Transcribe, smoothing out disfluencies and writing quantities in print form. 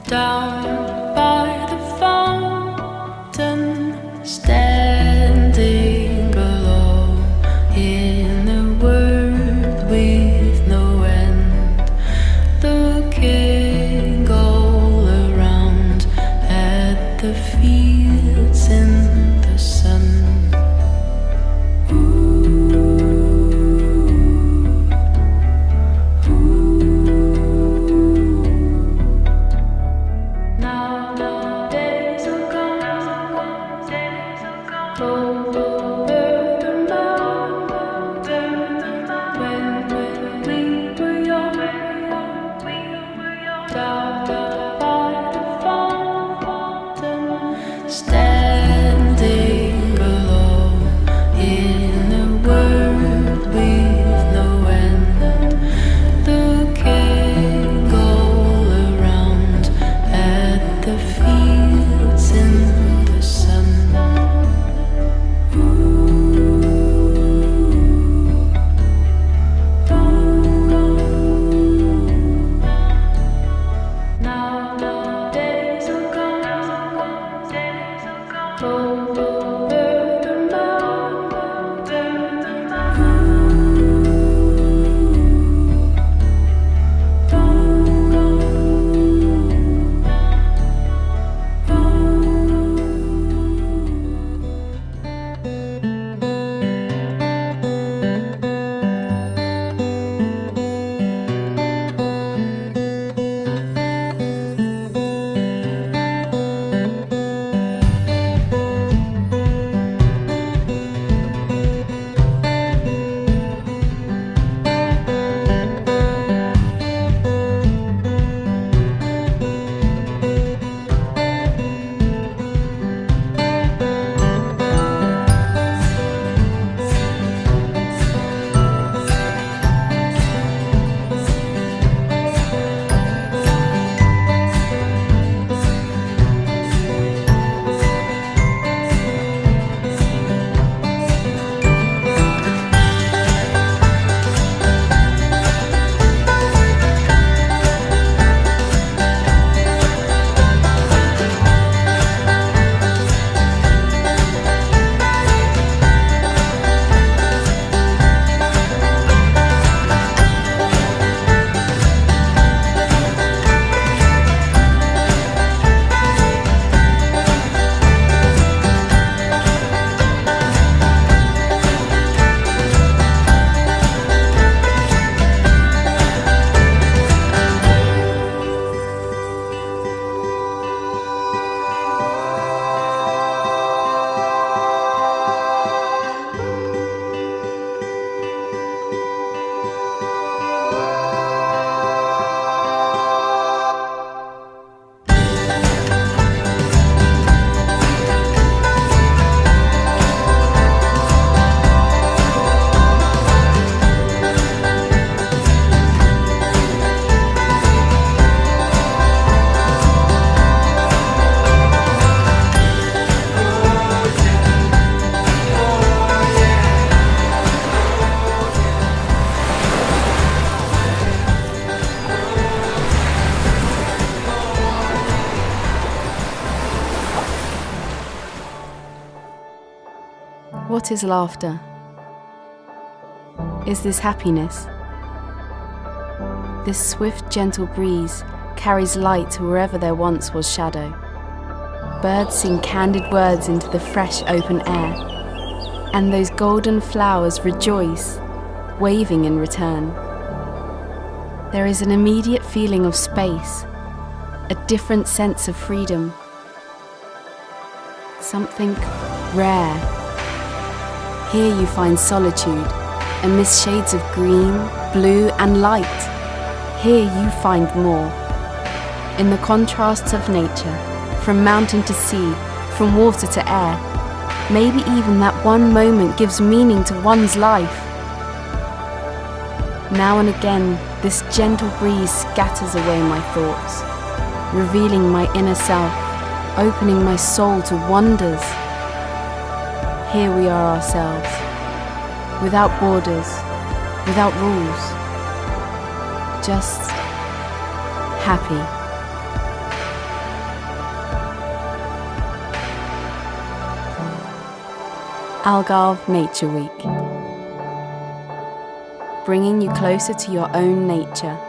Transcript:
down by the fountain, standing alone in a world with no end, looking all around at the fields in the sun. Standing alone in a world with no end, looking all around at the fields in the sun. What is laughter? Is this happiness? This swift, gentle breeze carries light wherever there once was shadow. Birds sing candid words into the fresh, open air, and those golden flowers rejoice, waving in return. There is an immediate feeling of space, a different sense of freedom, something rare. Here you find solitude amidst shades of green, blue and light. Here you find more. In the contrasts of nature, from mountain to sea, from water to air, maybe even that one moment gives meaning to one's life. Now and again, this gentle breeze scatters away my thoughts, revealing my inner self, opening my soul to wonders. Here we are ourselves, without borders, without rules, just happy. Algarve Nature Week, bringing you closer to your own nature.